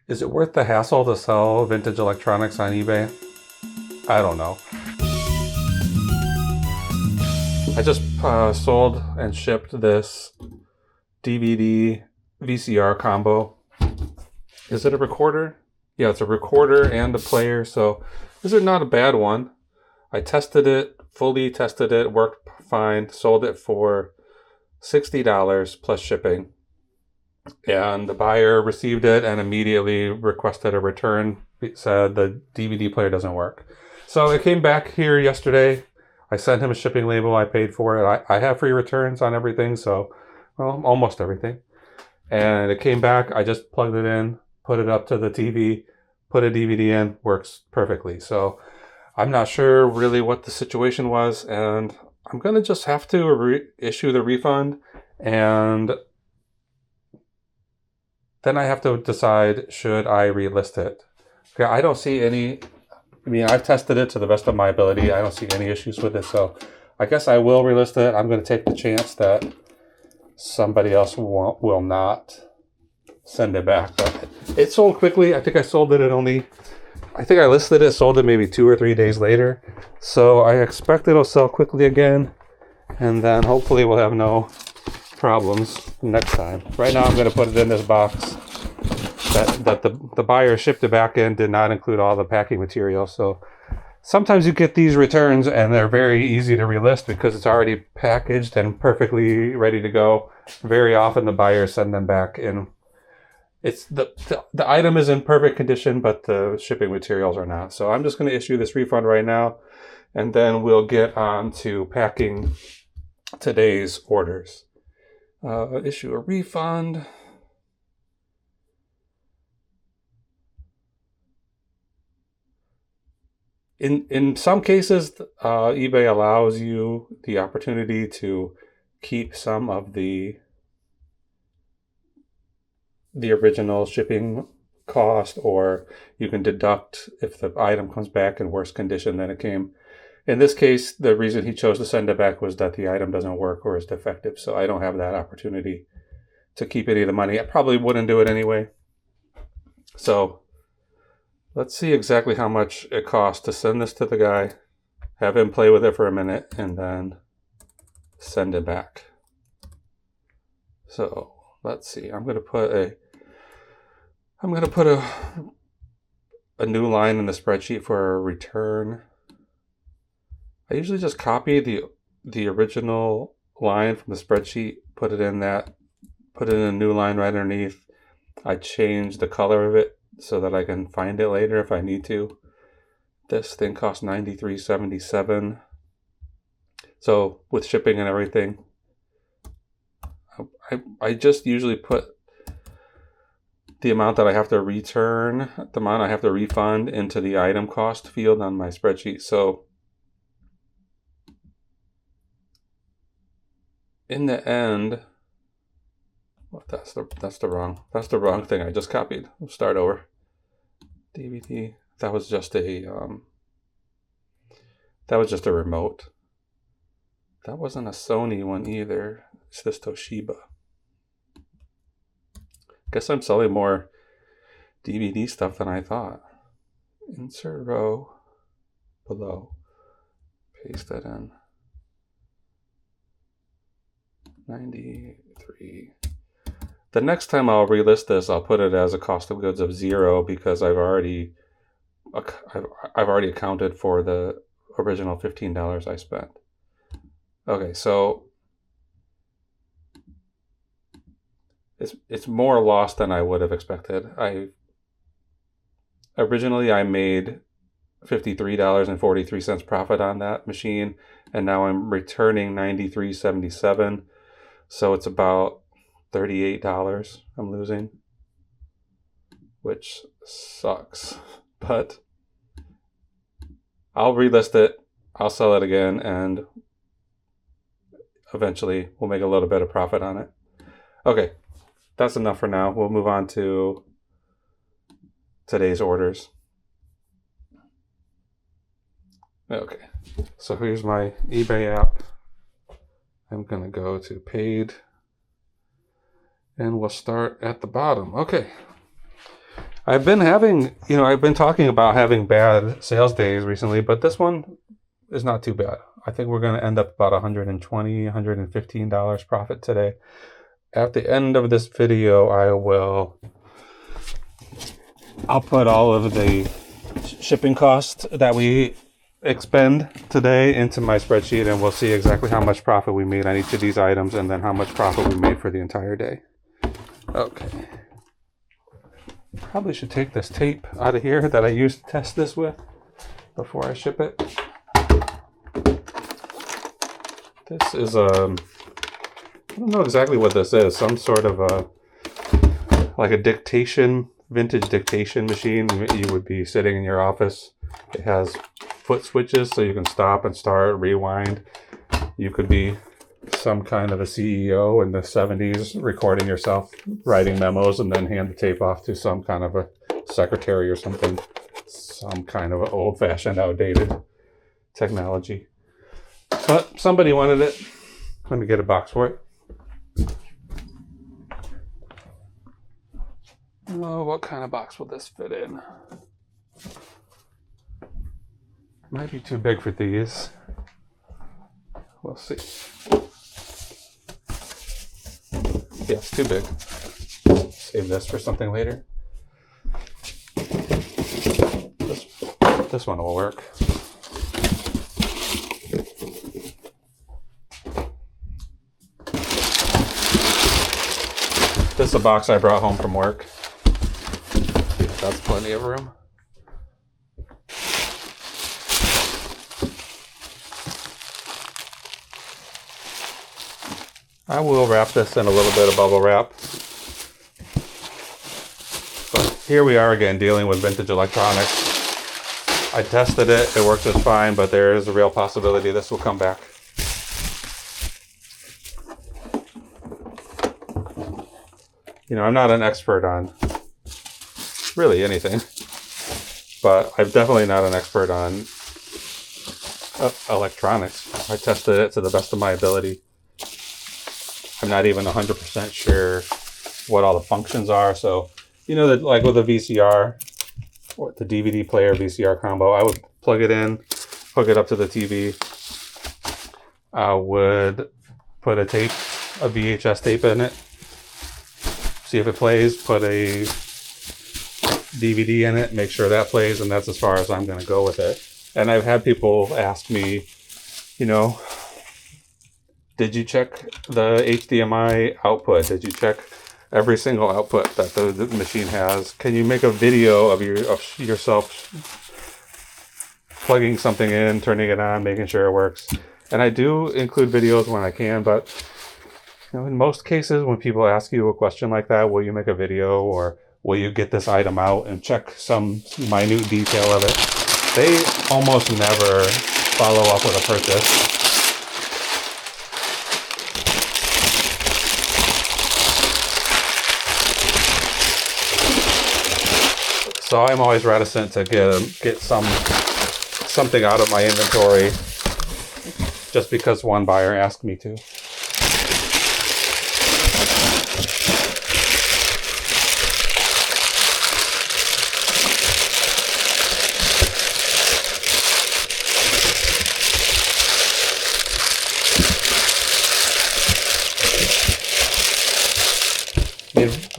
Is it worth the hassle to sell vintage electronics on eBay? I don't know. I just sold and shipped this DVD VCR combo. Is it a recorder? Yeah, it's a recorder and a player, so this is not a bad one. I tested it, fully tested it, worked fine, sold it for $60 plus shipping. And the buyer received it and immediately requested a return. It said the DVD player doesn't work. So it came back here yesterday. I sent him a shipping label. I paid for it. I have free returns on everything, so, well, almost everything. And it came back. I just plugged it in, put it up to the TV, put a DVD in, works perfectly. So I'm not sure really what the situation was, and I'm going to just have to issue the refund, and then I have to decide, should I relist it? Okay, I don't see any, I've tested it to the best of my ability. I don't see any issues with it, so I guess I will relist it. I'm going to take the chance that somebody else will not send it back. But it sold quickly. I think I sold it I think I listed it, sold it maybe 2 or 3 days later. So I expect it'll sell quickly again, and then hopefully we'll have no problems next time. Right now I'm going to put it in this box that the buyer shipped it back in, did not include all the packing material. So sometimes you get these returns and they're very easy to relist because it's already packaged and perfectly ready to go. Very often the buyers send them back in. It's the item is in perfect condition, but the shipping materials are not. So I'm just going to issue this refund right now, and then we'll get on to packing today's orders. Issue a refund. In some cases, eBay allows you the opportunity to keep some of the original shipping cost, or you can deduct if the item comes back in worse condition than it came. In this case, the reason he chose to send it back was that the item doesn't work or is defective, so I don't have that opportunity to keep any of the money. I probably wouldn't do it anyway. So let's see exactly how much it costs to send this to the guy, have him play with it for a minute, and then send it back. So let's see. I'm going to put a new line in the spreadsheet for a return. I usually just copy the original line from the spreadsheet, put it in a new line right underneath. I change the color of it so that I can find it later if I need to. This thing costs $93.77. So with shipping and everything, I just usually put the amount that I have to return, the amount I have to refund into the item cost field on my spreadsheet. So in the end, well, that's the wrong thing I just copied. We'll start over. DVD. That was just a remote. That wasn't a Sony one either. It's this Toshiba. Guess I'm selling more DVD stuff than I thought. Insert row below. Paste that in. 93. The next time I'll relist this, I'll put it as a cost of goods of 0 because I've already accounted for the original $15 I spent. Okay, so it's more loss than I would have expected. Originally I made $53.43 profit on that machine, and now I'm returning $93.77. So it's about $38 I'm losing, which sucks. But I'll relist it, I'll sell it again, and eventually we'll make a little bit of profit on it. Okay, that's enough for now. We'll move on to today's orders. Okay, so here's my eBay app. I'm gonna go to paid, and we'll start at the bottom. Okay, I've been having, I've been talking about having bad sales days recently, but this one is not too bad. I think we're going to end up about $120, $115 profit today. At the end of this video, I'll put all of the shipping costs that we expend today into my spreadsheet, and we'll see exactly how much profit we made on each of these items and then how much profit we made for the entire day. Okay. Probably should take this tape out of here that I used to test this with before I ship it. This is I don't know exactly what this is. Some sort of like a vintage dictation machine. You would be sitting in your office. It has foot switches so you can stop and start, rewind. You could be some kind of a CEO in the 70s recording yourself writing memos and then hand the tape off to some kind of a secretary or something. Some kind of old-fashioned, outdated technology. But somebody wanted it. Let me get a box for it. Oh, what kind of box will this fit in? Might be too big for these. We'll see. Yeah, it's too big. Save this for something later. This one will work. This is a box I brought home from work. That's plenty of room. I will wrap this in a little bit of bubble wrap. But here we are again dealing with vintage electronics. I tested it, it works just fine, but there is a real possibility this will come back. I'm not an expert on really anything, but I'm definitely not an expert on electronics. I tested it to the best of my ability. I'm not even 100% sure what all the functions are. So, that like with a VCR or the DVD player VCR combo, I would plug it in, hook it up to the TV. I would put a VHS tape in it, see if it plays, put a DVD in it, make sure that plays, and that's as far as I'm going to go with it. And I've had people ask me, did you check the HDMI output? Did you check every single output that the machine has? Can you make a video of yourself plugging something in, turning it on, making sure it works? And I do include videos when I can, but in most cases when people ask you a question like that, will you make a video or will you get this item out and check some minute detail of it? They almost never follow up with a purchase. So I'm always reticent to get something out of my inventory just because one buyer asked me to.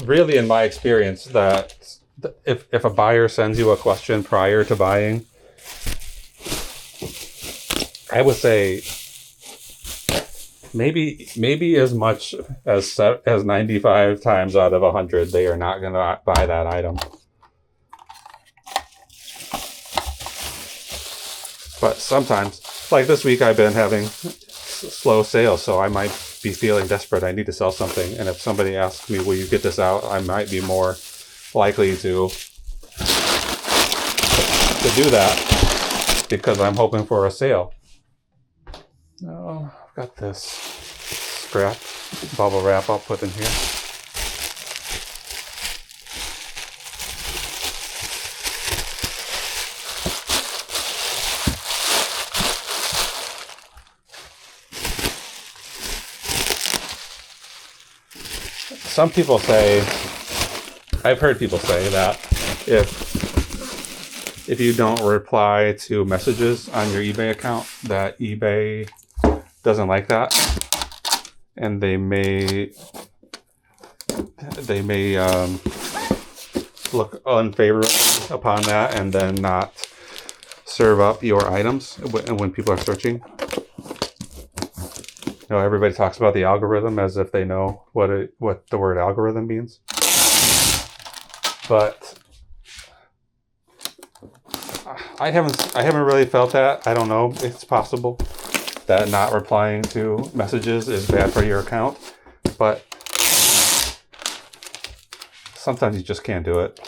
Really, in my experience, that if a buyer sends you a question prior to buying, I would say maybe as much as 95 times out of 100, they are not going to buy that item. But sometimes, like this week, I've been having slow sales, so I might be feeling desperate. I need to sell something, and if somebody asks me, "Will you get this out?" I might be more likely to do that because I'm hoping for a sale. Oh, I've got this scrap bubble wrap I'll put in here. Some people say, I've heard people say that if you don't reply to messages on your eBay account, that eBay doesn't like that, and they may look unfavorably upon that and then not serve up your items when people are searching. You know, everybody talks about the algorithm as if they know what the word algorithm means, but I haven't really felt that. I don't know. It's possible that not replying to messages is bad for your account, but sometimes you just can't do it.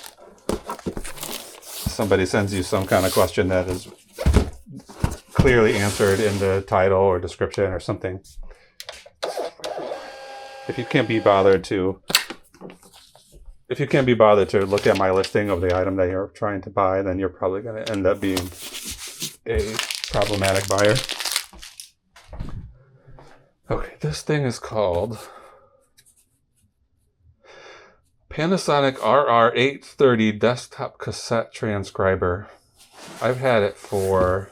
Somebody sends you some kind of question that is clearly answered in the title or description or something. If you can't be bothered to look at my listing of the item that you're trying to buy, then you're probably going to end up being a problematic buyer. Okay, this thing is called Panasonic RR830 Desktop Cassette Transcriber. I've had it for...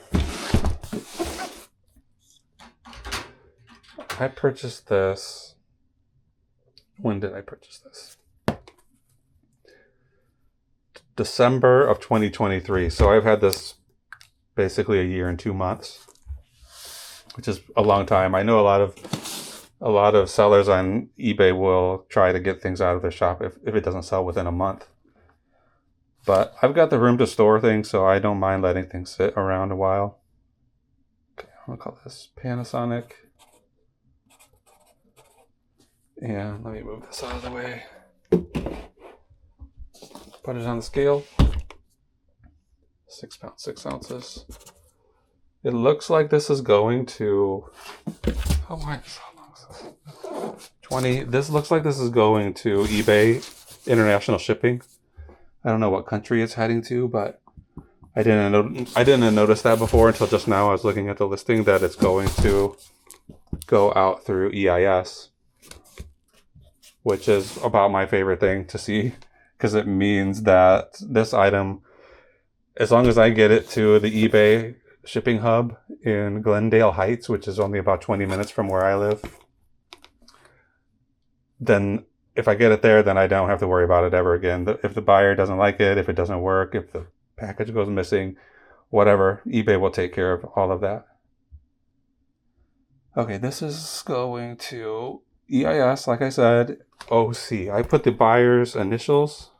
I purchased this... When did I purchase this? December of 2023. So I've had this basically a year and 2 months, which is a long time. I know a lot of sellers on eBay will try to get things out of their shop if it doesn't sell within a month. But I've got the room to store things, so I don't mind letting things sit around a while. Okay, I'm gonna call this Panasonic. And let me move this out of the way. Put it on the scale. 6 pounds, 6 ounces. It looks like this is going to... How long is this? 20. This looks like this is going to eBay international shipping. I don't know what country it's heading to, but I didn't notice that before until just now. I was looking at the listing that it's going to go out through EIS, which is about my favorite thing to see, because it means that this item, as long as I get it to the eBay shipping hub in Glendale Heights, which is only about 20 minutes from where I live, then if I get it there, then I don't have to worry about it ever again. If the buyer doesn't like it, if it doesn't work, if the package goes missing, whatever, eBay will take care of all of that. Okay, this is going to EIS, like I said, OC. I put the buyer's initials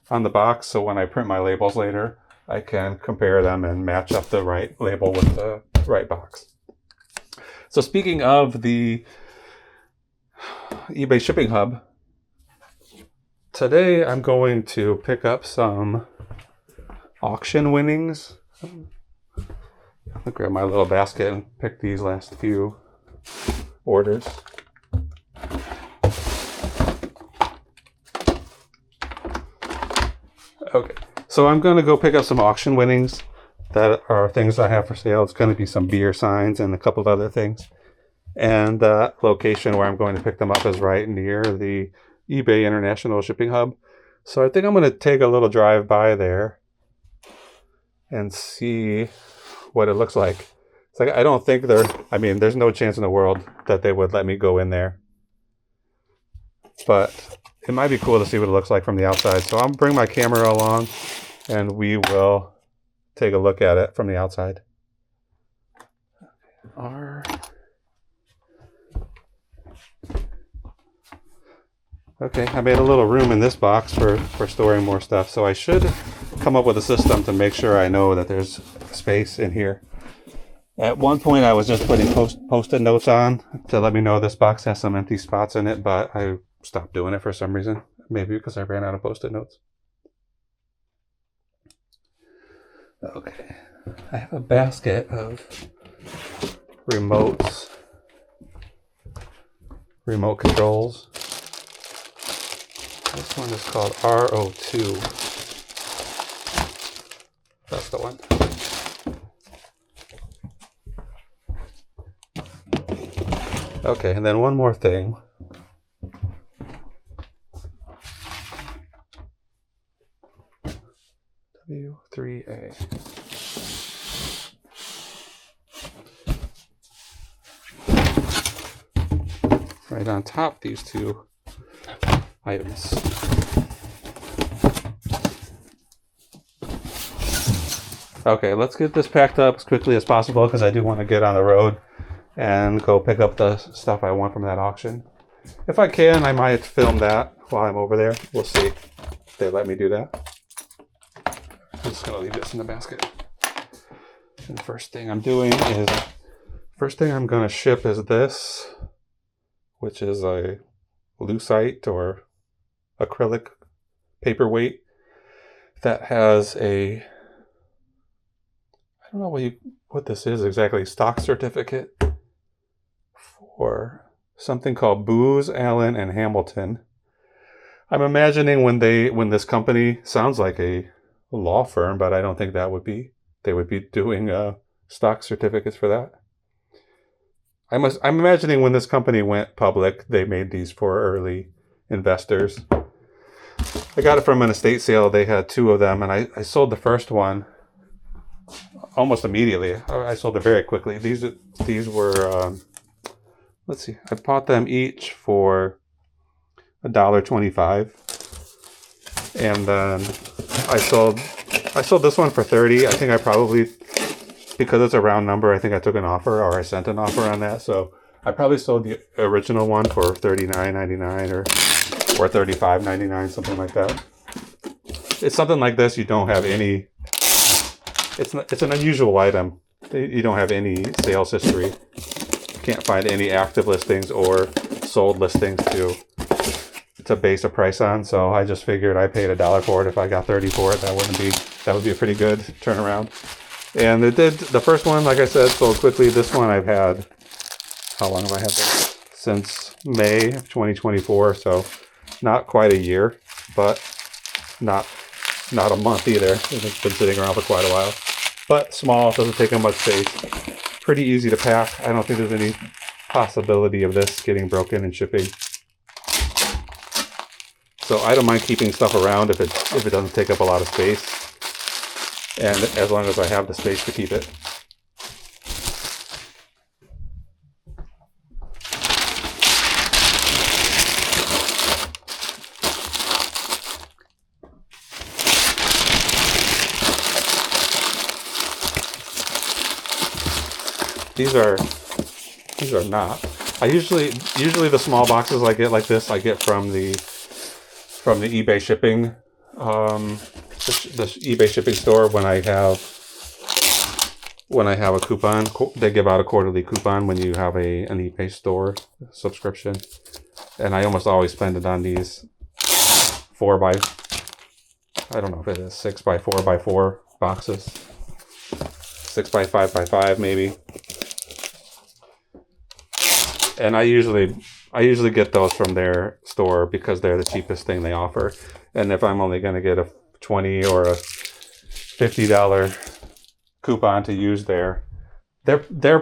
on the box, so when I print my labels later, I can compare them and match up the right label with the right box. So speaking of the eBay shipping hub, today I'm going to pick up some auction winnings. I'll grab my little basket and pick these last few orders. Okay, so I'm going to go pick up some auction winnings that are things I have for sale. It's going to be some beer signs and a couple of other things. And the location where I'm going to pick them up is right near the eBay International Shipping Hub. So I think I'm going to take a little drive by there and see what it looks like. It's like, I don't think there's no chance in the world that they would let me go in there. But it might be cool to see what it looks like from the outside. So I'll bring my camera along and we will take a look at it from the outside. Okay, I made a little room in this box for storing more stuff. So I should come up with a system to make sure I know that there's space in here. At one point I was just putting post-it notes on to let me know this box has some empty spots in it, but I stopped doing it for some reason. Maybe because I ran out of post-it notes. Okay, I have a basket of remotes, remote controls. This one is called RO2. That's the one. Okay, and then one more thing. W3A. Right on top these two items. Okay, let's get this packed up as quickly as possible because I do want to get on the road and go pick up the stuff I want from that auction. If I can, I might film that while I'm over there. We'll see if they let me do that. I'm just going to leave this in the basket. And the first thing I'm going to ship is this, which is a lucite or acrylic paperweight that has a, I don't know what this is exactly, stock certificate for something called Booz, Allen, and Hamilton. I'm imagining when this company sounds like a law firm, but I don't think they would be doing stock certificates for that. I'm imagining when this company went public, they made these for early investors. I got it from an estate sale. They had two of them, and I sold the first one almost immediately. I sold it very quickly. These were, let's see, I bought them each for $1.25, and then I sold this one for $30. I think I probably, because it's a round number, I think I took an offer, or I sent an offer on that. So I probably sold the original one for $39.99 or $35.99, something like that. It's something like this. You don't have any. It's an unusual item. You don't have any sales history. You can't find any active listings or sold listings to base a price on. So I just figured I paid $1 for it. If I got 30 for it, that would be a pretty good turnaround. And it did. The first one, like I said, sold quickly. This one I've had, how long have I had this? Since May of 2024. So not quite a year, but not a month either. It's been sitting around for quite a while. But small, doesn't take up much space. Pretty easy to pack. I don't think there's any possibility of this getting broken and shipping. So I don't mind keeping stuff around if it doesn't take up a lot of space. And as long as I have the space to keep it. These are not. I usually the small boxes I get like this I get from the eBay shipping the eBay shipping store when I have a coupon. They give out a quarterly coupon when you have an eBay store subscription, and I almost always spend it on these I don't know if it is 6x4x4 boxes, 6x5x5 maybe. And I usually get those from their store because they're the cheapest thing they offer. And if I'm only going to get a $20 or a $50 coupon to use their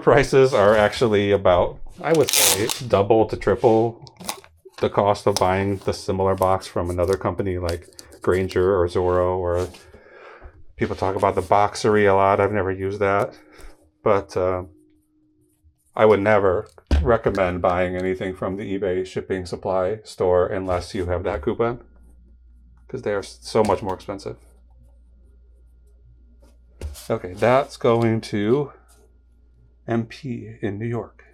prices are actually about, I would say, double to triple the cost of buying the similar box from another company like Grainger or Zorro, or people talk about the Boxery a lot. I've never used that, but I would never recommend buying anything from the eBay shipping supply store unless you have that coupon, because they are so much more expensive. Okay, that's going to MP in New York.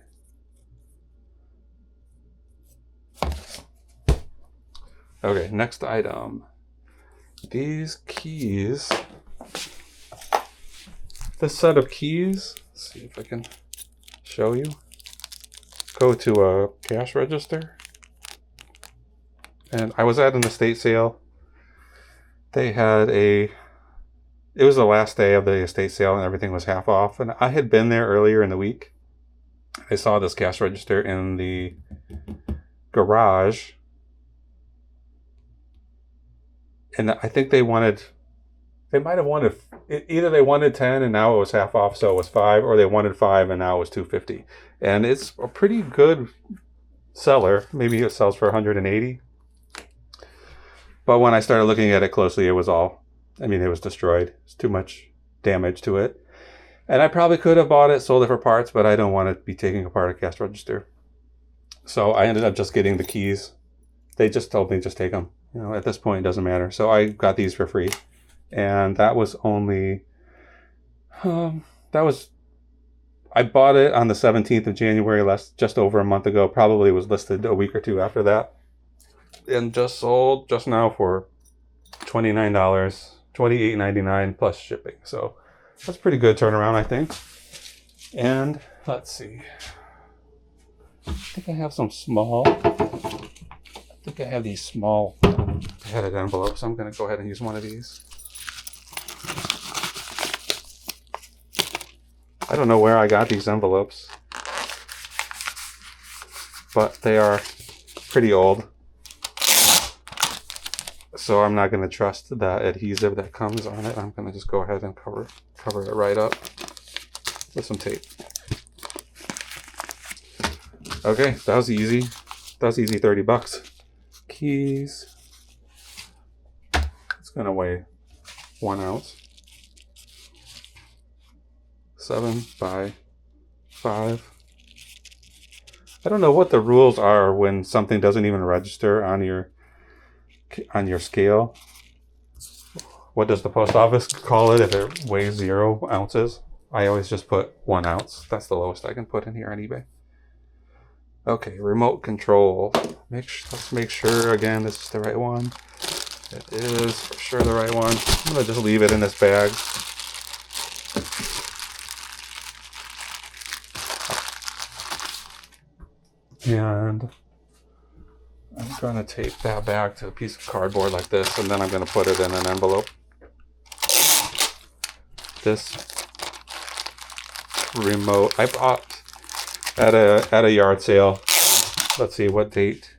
Okay, next item. These keys. This set of keys, let's see if I can show you. Go to a cash register. And I was at an estate sale. They had it was the last day of the estate sale and everything was half off. And I had been there earlier in the week. I saw this cash register in the garage. And I think they might have wanted, either they wanted 10 and now it was half off, so it was 5, or they wanted 5 and now it was $250. And it's a pretty good seller. Maybe it sells for $180. But when I started looking at it closely, it was all I mean, it was destroyed. It's too much damage to it. And I probably could have bought it, sold it for parts, but I don't want to be taking apart a cash register. So I ended up just getting the keys. They just told me just take them. You know, at this point, it doesn't matter. So I got these for free. And that was only, I bought it on the 17th of January, just over a month ago. Probably was listed a week or two after that. And just sold just now for $29, $28.99 plus shipping. So that's a pretty good turnaround, I think. And let's see. I think I have some small. I think I have these small headed envelopes. I'm going to go ahead and use one of these. I don't know where I got these envelopes, but they are pretty old. So I'm not going to trust the adhesive that comes on it. I'm going to just go ahead and cover it right up with some tape. Okay, that was easy. That was easy, $30. Keys. It's going to weigh 1 ounce. 7 by 5. I don't know what the rules are when something doesn't even register on your scale. What does the post office call it if it weighs 0 ounces? I always just put 1 ounce. That's the lowest I can put in here on eBay. Okay, remote control. Let's make sure again this is the right one. It is for sure the right one. I'm gonna just leave it in this bag. And I'm gonna tape that back to a piece of cardboard like this, and then I'm gonna put it in an envelope. This remote I bought at a yard sale. Let's see what date.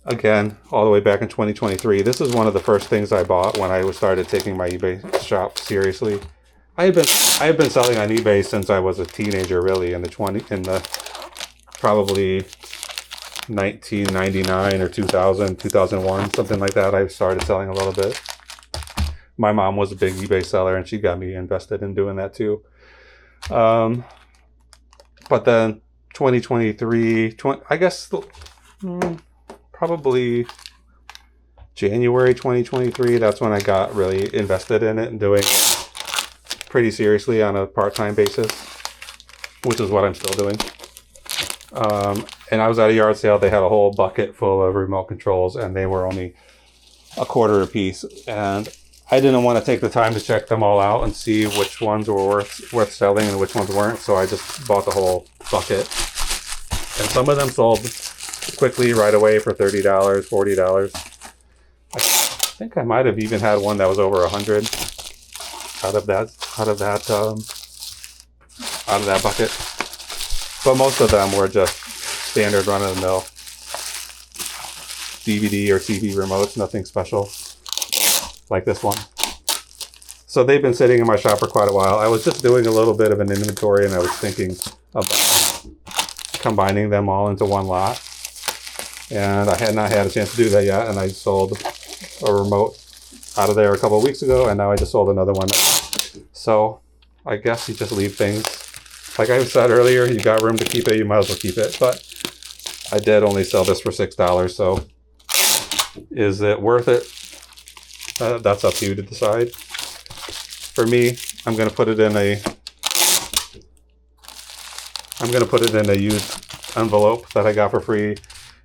Again, all the way back in 2023. This is one of the first things I bought when I started taking my eBay shop seriously. I had been selling on eBay since I was a teenager, really, in the probably 1999 or 2000, 2001, something like that. I started selling a little bit. My mom was a big eBay seller, and she got me invested in doing that too. But then 2023, I guess probably January 2023, that's when I got really invested in it and doing it pretty seriously on a part-time basis, which is what I'm still doing. And I was at a yard sale. They had a whole bucket full of remote controls, and they were only $0.25 a piece. And I didn't want to take the time to check them all out and see which ones were worth selling and which ones weren't. So I just bought the whole bucket. And some of them sold quickly right away for $30, $40. I think I might have even had one that was over $100 out of that bucket. But most of them were just standard run-of-the-mill DVD or TV remotes, nothing special like this one. So they've been sitting in my shop for quite a while. I was just doing a little bit of an inventory, and I was thinking about combining them all into one lot. And I had not had a chance to do that yet, and I sold a remote out of there a couple of weeks ago, and now I just sold another one. So I guess you just leave things. Like I said earlier, you got room to keep it, you might as well keep it. But I did only sell this for $6, so is it worth it? That's up to you to decide. For me, I'm gonna put it in a used envelope that I got for free,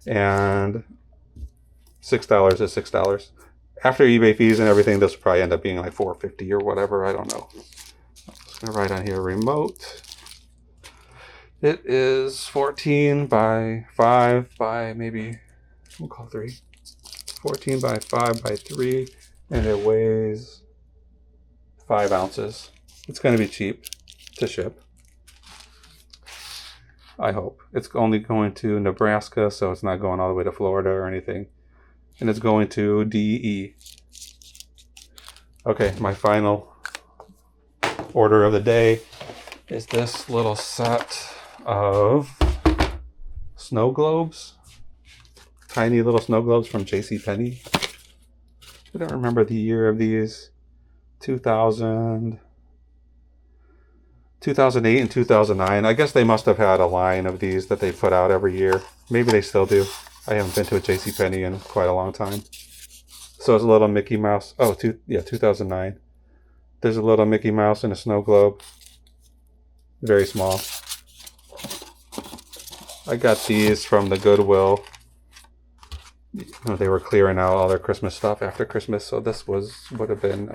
and $6 is $6. After eBay fees and everything, this will probably end up being like $4.50 or whatever. I don't know. I'm just gonna write on here remote. It is 14 by 5 by maybe, we'll call 3. 14 by 5 by 3, and it weighs 5 ounces. It's going to be cheap to ship. I hope. It's only going to Nebraska, so it's not going all the way to Florida or anything. And it's going to DE. Okay, my final order of the day is this little set of snow globes. Tiny little snow globes from JCPenney. I don't remember the year of these. 2000, 2008 and 2009. I guess they must have had a line of these that they put out every year. Maybe they still do. I haven't been to a JCPenney in quite a long time. So it's a little Mickey Mouse. 2009. There's a little Mickey Mouse in a snow globe. Very small. I got these from the Goodwill. They were clearing out all their Christmas stuff after Christmas, so this would have been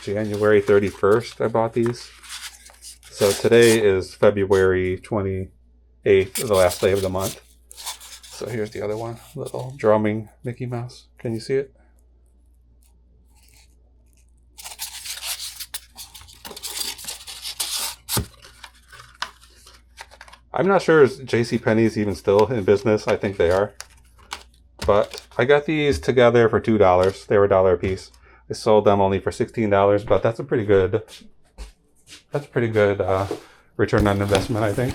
January 31st I bought these. So today is February 28th, the last day of the month. So here's the other one, little drumming Mickey Mouse. Can you see it? I'm not sure if JCPenney's even still in business. I think they are. But I got these together for $2. They were $1 a piece. I sold them only for $16, but that's a pretty good return on investment, I think.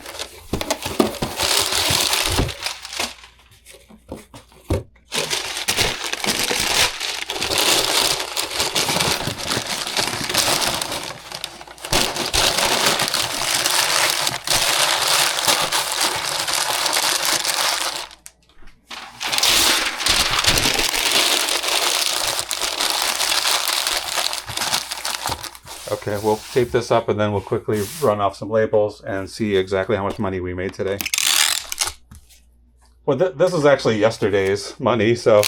Okay, we'll tape this up and then we'll quickly run off some labels and see exactly how much money we made today. Well, this is actually yesterday's money, so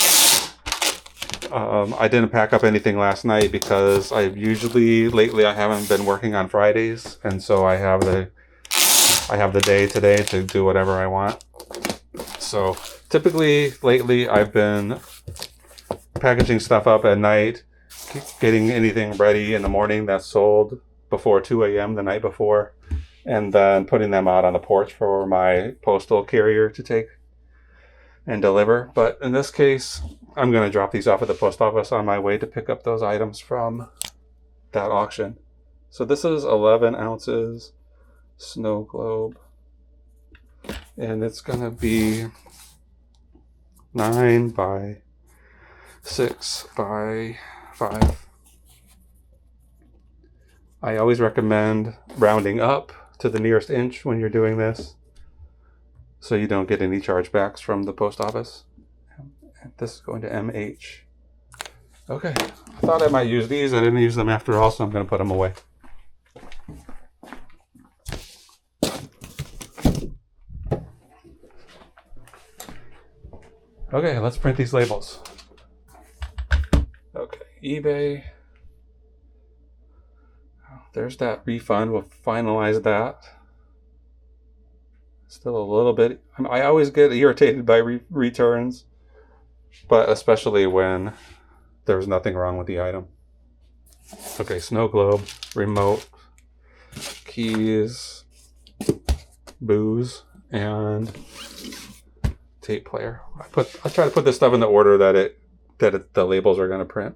I didn't pack up anything last night because lately I haven't been working on Fridays, and so I have the day today to do whatever I want. So typically lately I've been packaging stuff up at night, getting anything ready in the morning that's sold before 2 a.m. the night before, and then putting them out on the porch for my postal carrier to take and deliver. But in this case, I'm going to drop these off at the post office on my way to pick up those items from that auction. So this is 11 ounces snow globe, and it's going to be 9 by 6 by 5. I always recommend rounding up to the nearest inch when you're doing this, so you don't get any chargebacks from the post office. This is going to MH. Okay, I thought I might use these. I didn't use them after all, so I'm going to put them away. Okay, let's print these labels. Okay, eBay. There's that refund. We'll finalize that. Still a little bit. I always get irritated by returns, but especially when there's nothing wrong with the item. Okay, snow globe, remote, keys, booze, and tape player. I try to put this stuff in the order that the labels are going to print,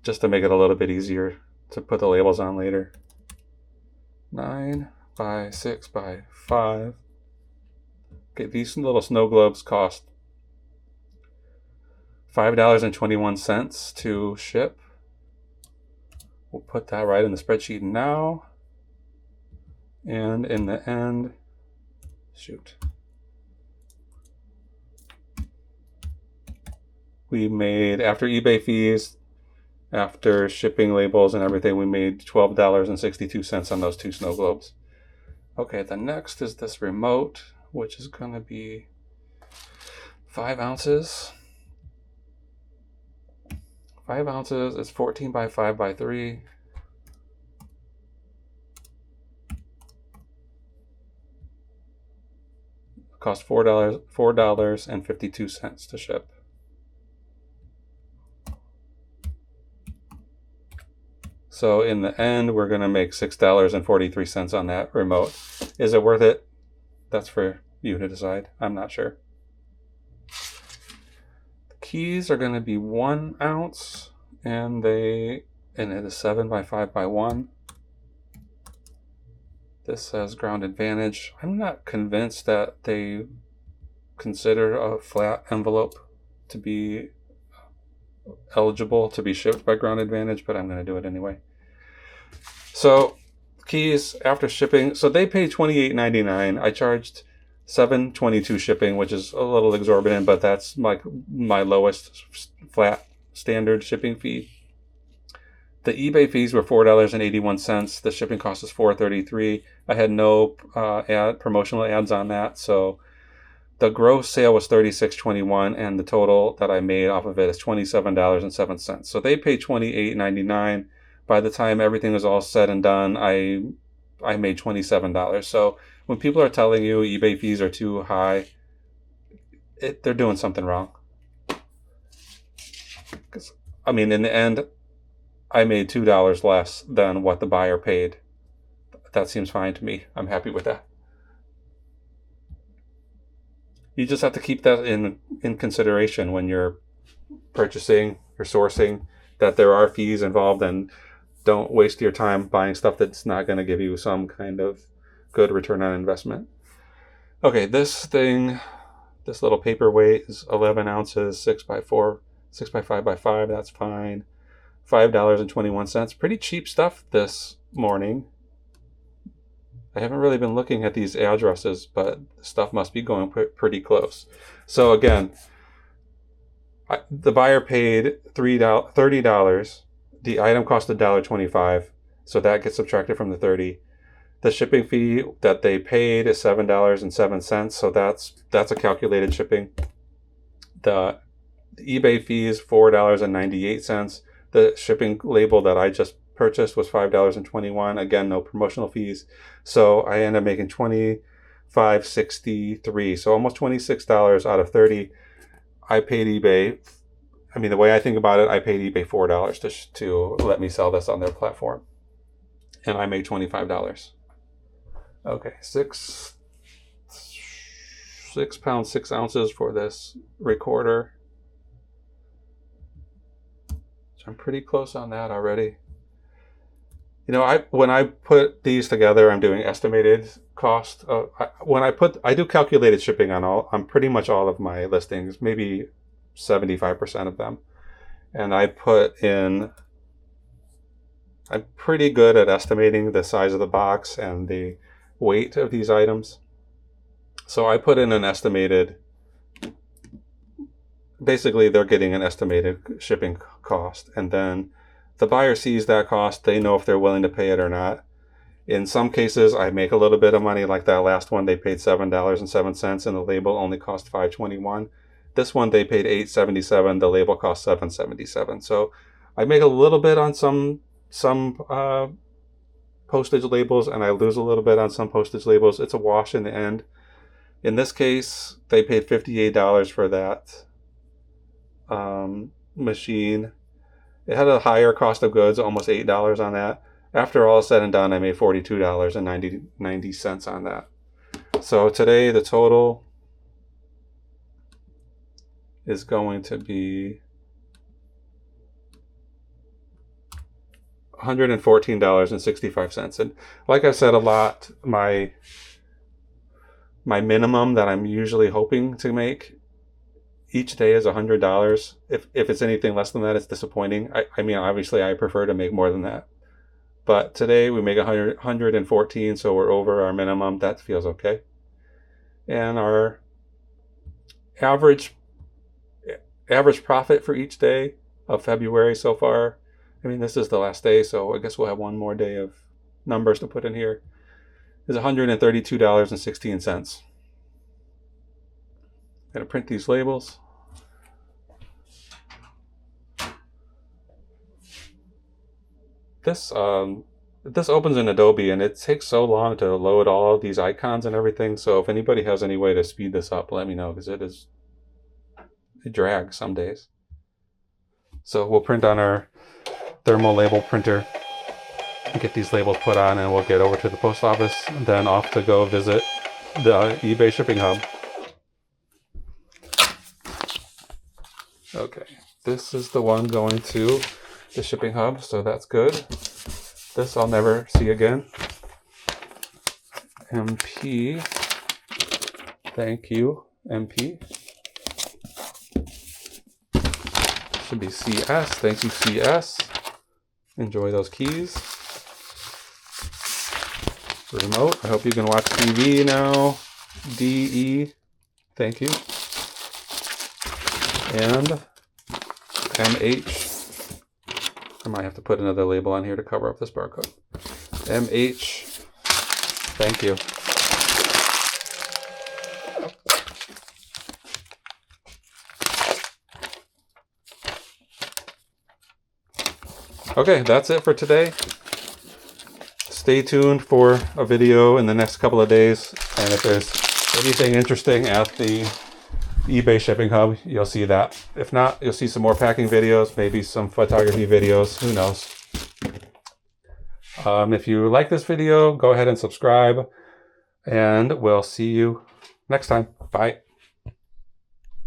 just to make it a little bit easier to put the labels on later. 9 by 6 by 5. Okay, these little snow globes cost $5.21 to ship. We'll put that right in the spreadsheet now. And in the end, we made, after eBay fees, after shipping labels and everything, we made $12.62 on those 2 snow globes. Okay, the next is this remote, which is going to be 5 ounces. 5 ounces is 14 by 5 by 3. Cost $4.52 to ship. So in the end, we're going to make $6.43 on that remote. Is it worth it? That's for you to decide. I'm not sure. The keys are going to be 1 ounce, and it is 7 by 5 by 1. This says ground advantage. I'm not convinced that they consider a flat envelope to be eligible to be shipped by Ground Advantage, but I'm going to do it anyway. So keys after shipping, so they paid $28.99. I charged $7.22 shipping, which is a little exorbitant, but that's like my lowest flat standard shipping fee. The eBay fees were $4.81. The shipping cost is $4.33. I had no promotional ads on that, so the gross sale was $36.21, and the total that I made off of it is $27.07. So they paid $28.99. By the time everything was all said and done, I made $27. So when people are telling you eBay fees are too high, they're doing something wrong. Because I mean, in the end, I made $2 less than what the buyer paid. That seems fine to me. I'm happy with that. You just have to keep that in consideration when you're purchasing or sourcing, that there are fees involved, and don't waste your time buying stuff that's not going to give you some kind of good return on investment. Okay, this little paperweight is 11 ounces, 6 by 4, 6 by 5 by 5. That's fine. $5.21. Pretty cheap stuff this morning. I haven't really been looking at these addresses, but stuff must be going pretty close. So again, the buyer paid $30. The item cost $1.25, so that gets subtracted from the $30. The shipping fee that they paid is $7.07, so that's a calculated shipping. The eBay fee is $4.98. The shipping label that I just purchased was $5.21. Again, no promotional fees. So I ended up making $25.63. So almost $26 out of $30. I paid eBay. I mean, the way I think about it, I paid eBay $4 to let me sell this on their platform. And I made $25. Okay, 6 pounds, 6 ounces for this recorder. So I'm pretty close on that already. You know, when I put these together, I'm doing estimated cost. I do calculated shipping on pretty much all of my listings, maybe 75% of them. And I'm pretty good at estimating the size of the box and the weight of these items. So I put in an estimated, basically they're getting an estimated shipping cost, and then the buyer sees that cost. They know if they're willing to pay it or not. In some cases, I make a little bit of money, like that last one, they paid $7.07 and the label only cost $5.21. This one, they paid $8.77. The label cost $7.77. So I make a little bit on some postage labels, and I lose a little bit on some postage labels. It's a wash in the end. In this case, they paid $58 for that machine. It had a higher cost of goods, almost $8 on that. After all is said and done, I made $42.90 on that. So today the total is going to be $114.65. And like I said a lot, my minimum that I'm usually hoping to make each day is $100. If it's anything less than that, it's disappointing. I mean, obviously I prefer to make more than that. But today we make 114, so we're over our minimum. That feels okay. And our average profit for each day of February so far, I mean, this is the last day, so I guess we'll have one more day of numbers to put in here, is $132.16. I'm going to print these labels. This opens in Adobe, and it takes so long to load all of these icons and everything. So if anybody has any way to speed this up, let me know, because it drags some days. So we'll print on our thermal label printer and get these labels put on, and we'll get over to the post office and then off to go visit the eBay shipping hub. Okay, this is the one going to the shipping hub, so that's good. This I'll never see again. MP. Thank you, MP. Should be CS. Thank you, CS. Enjoy those keys. Remote. I hope you can watch TV now. DE. Thank you. And MH. I might have to put another label on here to cover up this barcode. MH. Thank you. Okay, that's it for today. Stay tuned for a video in the next couple of days. And if there's anything interesting at the eBay shipping hub, you'll see that. If not, you'll see some more packing videos, maybe some photography videos, who knows. If you like this video, go ahead and subscribe, and we'll see you next time. Bye.